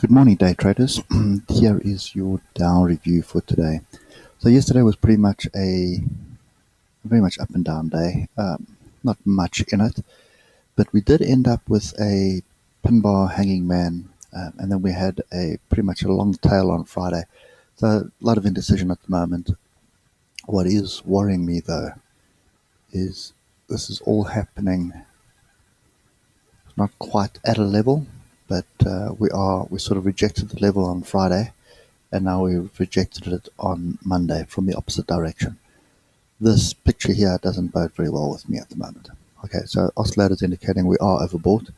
Good morning, day traders. Here is your Dow review for today. So yesterday was pretty much a very much up and down day. Not much in it, but we did end up with a pin bar hanging man, and then we had a pretty much a long tail on Friday. So a lot of indecision at the moment. What is worrying me though is this is all happening not quite at a level, but we sort of rejected the level on Friday, and now we've rejected it on Monday from the opposite direction. This picture here doesn't bode very well with me at the moment. Okay, so oscillator is indicating we are overbought.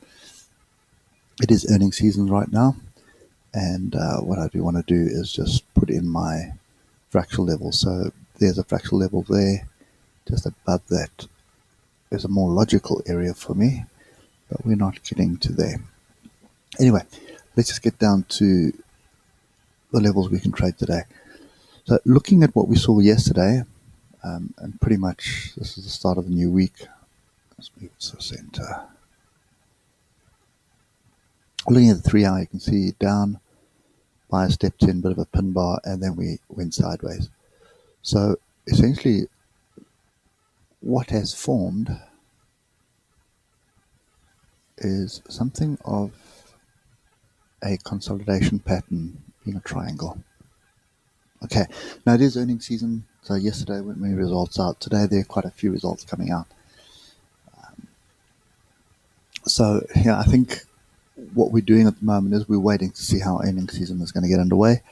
It is earnings season right now, and what I do want to do is just put in my fractal level. So there's a fractal level there. Just above that is a more logical area for me, but we're not getting to there. Anyway, let's just get down to the levels we can trade today. So looking at what we saw yesterday, and pretty much this is the start of the new week. Let's move it to the center. Looking at the 3 hour, you can see down by a step 10, bit of a pin bar, and then we went sideways. So essentially what has formed is something of a consolidation pattern being a triangle. Okay, now it is earnings season, so yesterday went many results out. Today there are quite a few results coming out. So yeah, I think what we're doing at the moment is we're waiting to see how earnings season is going to get underway,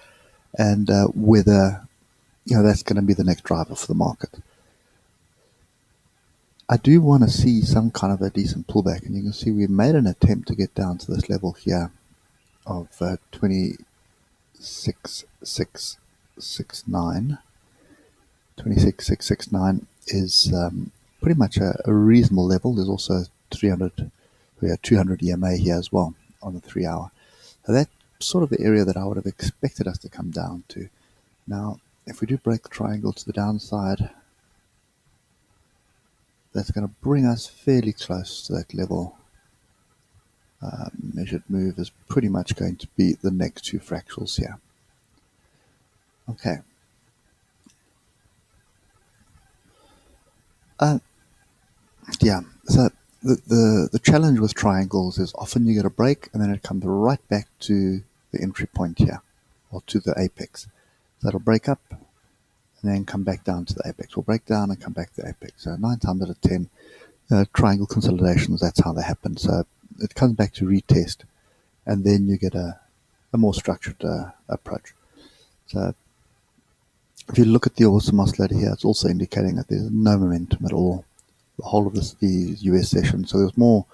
and whether that's going to be the next driver for the market. I do want to see some kind of a decent pullback, and you can see we made an attempt to get down to this level here of 26,669. 26,669 is pretty much a reasonable level. There's also 200 EMA here as well on the 3 hour. So that's sort of the area that I would have expected us to come down to. Now, if we do break the triangle to the downside, that's going to bring us fairly close to that level. Measured move is pretty much going to be the next two fractals here. Okay. Yeah, so the challenge with triangles is often you get a break and then it comes right back to the entry point here, or to the apex. So it'll break up and then come back down to the apex. We'll break down and come back to the apex. So 9 times out of 10, triangle consolidations, that's how they happen. So it comes back to retest, and then you get a more structured approach. So if you look at the awesome oscillator here, it's also indicating that there's no momentum at all. The whole of the US session. So there's more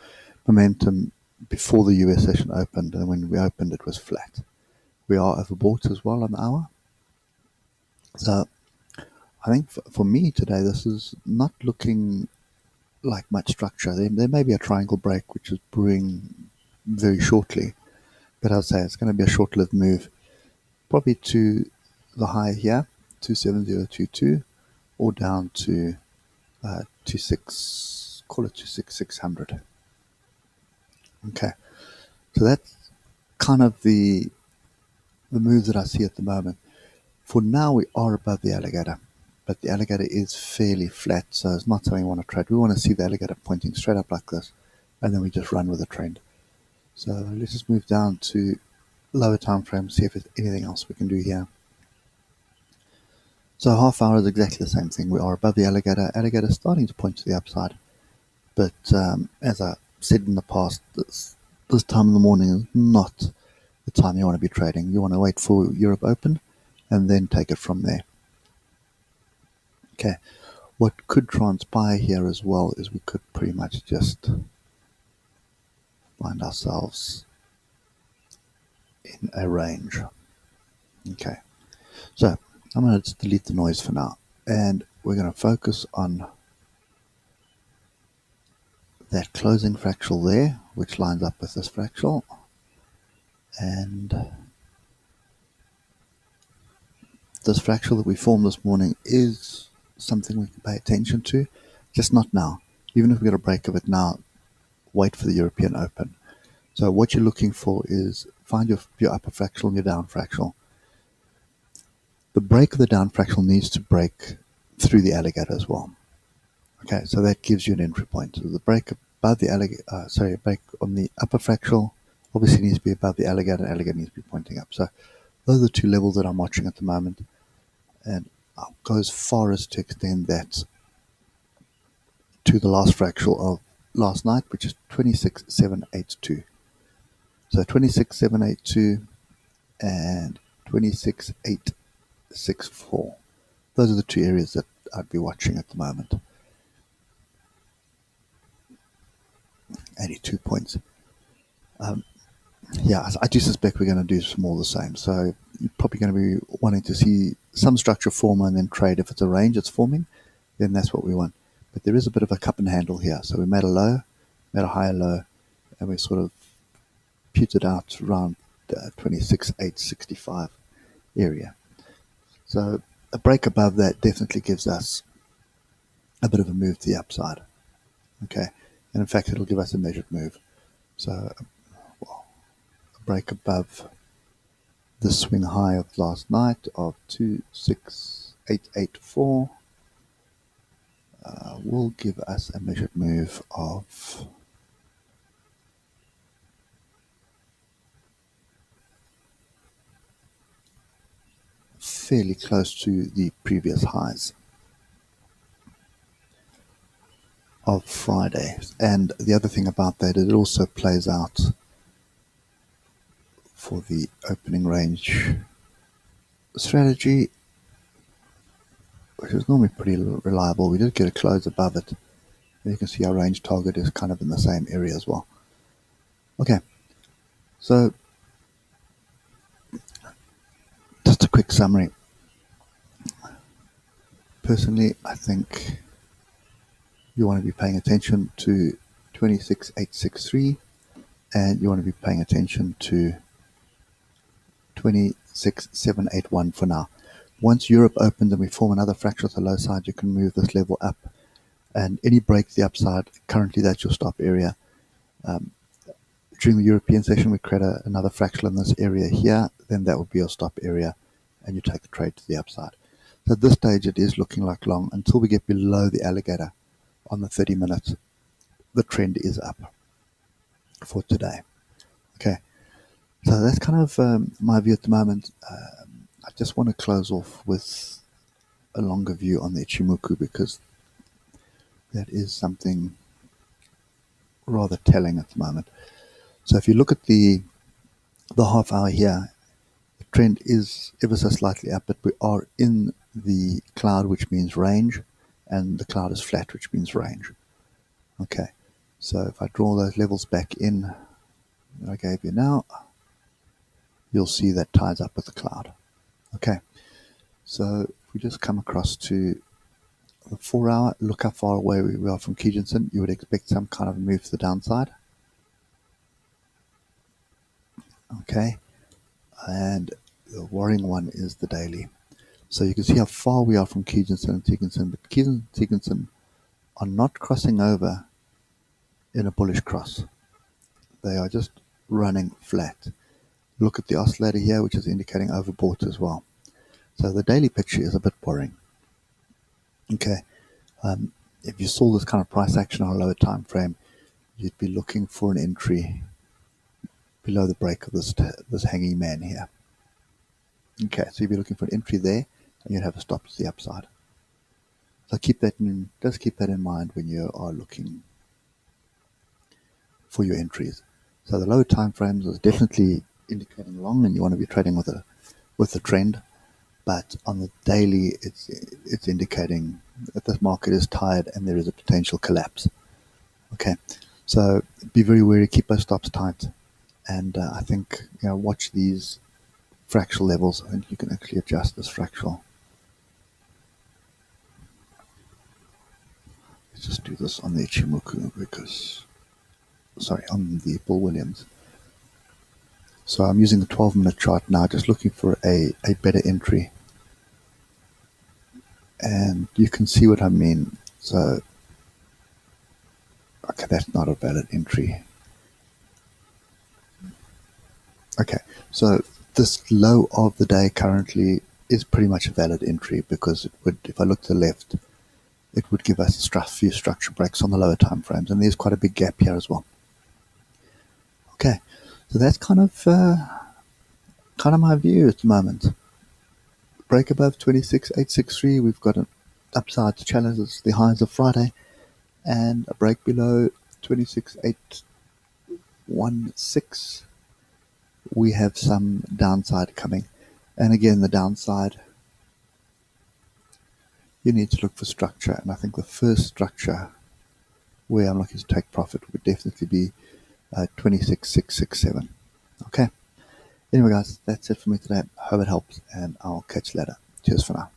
momentum before the US session opened, and when we opened it was flat. We are overbought as well on the hour. So I think for me today, this is not looking like much structure. There may be a triangle break which is brewing very shortly, but I'd say it's going to be a short-lived move, probably to the high here, 27022, or down to 26,600. Okay, so that's kind of the move that I see at the moment. For now, we are above the alligator, but the alligator is fairly flat, so it's not something we want to trade. We want to see the alligator pointing straight up like this, and then we just run with the trend. So let's just move down to lower time frame, see if there's anything else we can do here. So half hour is exactly the same thing. We are above the alligator. Alligator is starting to point to the upside. But as I said in the past, this time in the morning is not the time you want to be trading. You want to wait for Europe open and then take it from there. Okay, what could transpire here as well is we could pretty much just find ourselves in a range. Okay, so I'm going to just delete the noise for now, and we're going to focus on that closing fractal there, which lines up with this fractal, and this fractal that we formed this morning is something we can pay attention to, just not now. Even if we get a break of it now, wait for the European Open. So what you're looking for is find your upper fractal and your down fractal. The break of the down fractal needs to break through the alligator as well. Okay, so that gives you an entry point. So the break above the alligator, break on the upper fractal obviously needs to be above the alligator. Alligator needs to be pointing up. So those are the two levels that I'm watching at the moment, and I'll go as far as to extend that to the last fractal of last night, which is 26,782. So 26,782 and 26,864. Those are the two areas that I'd be watching at the moment. 82 points. Yeah, I do suspect we're going to do some more the same. So you're probably going to be wanting to see some structure form and then trade. If it's a range that's forming, then that's what we want. But there is a bit of a cup and handle here. So we made a low, made a higher low, and we sort of pewtered out around 26,865 area. So a break above that definitely gives us a bit of a move to the upside. Okay, and in fact it'll give us a measured move. So a break above the swing high of last night of 26,884 will give us a measured move of fairly close to the previous highs of Friday. And the other thing about that, it also plays out for the opening range strategy, which is normally pretty reliable. We did get a close above it. And you can see our range target is kind of in the same area as well. Okay, so just a quick summary. Personally, I think you want to be paying attention to 26,863 and you want to be paying attention to 26,781 for now. Once Europe opens and we form another fractal at the low side, you can move this level up, and any break to the upside, currently that's your stop area. During the European session, we create another fractal in this area here, then that would be your stop area, and you take the trade to the upside. So at this stage, it is looking like long until we get below the alligator on the 30 minutes. The trend is up for today. Okay, so that's kind of my view at the moment. I just want to close off with a longer view on the ichimoku because that is something rather telling at the moment. So if you look at the half hour here, the trend is ever so slightly up, but we are in the cloud, which means range, and the cloud is flat, which means range. Okay, so if I draw those levels back in that I gave you now, you'll see that ties up with the cloud. Okay, so if we just come across to the 4 hour, look how far away we are from Kijinsen. You would expect some kind of a move to the downside. Okay, and the worrying one is the daily. So you can see how far we are from Kijinsen and Tegensen, but Kijinsen and Tegensen are not crossing over in a bullish cross. They are just running flat. Look at the oscillator here, which is indicating overbought as well. So the daily picture is a bit boring. Okay, if you saw this kind of price action on a lower time frame, you'd be looking for an entry below the break of this hanging man here. Okay, so you'd be looking for an entry there, and you'd have a stop to the upside. So keep that in mind when you are looking for your entries. So the lower time frames is definitely indicating long, and you want to be trading with the trend. But on the daily, it's indicating that this market is tired and there is a potential collapse. Okay, so be very wary, keep those stops tight, and I think watch these fractal levels, and you can actually adjust this fractal. Let's just do this on the ichimoku on the Bull Williams. So I'm using the 12-minute chart now, just looking for a better entry. And you can see what I mean. So, okay, that's not a valid entry. Okay, so this low of the day currently is pretty much a valid entry because it would, if I look to the left, it would give us a few structure breaks on the lower time frames, and there's quite a big gap here as well. Okay, so that's kind of my view at the moment. Break above 26,863, we've got an upside to challenge the highs of Friday, and a break below 26,816. We have some downside coming, and again the downside, you need to look for structure, and I think the first structure where I'm looking to take profit would definitely be 26,667. Okay. Anyway, guys, that's it for me today. Hope it helps, and I'll catch you later. Cheers for now.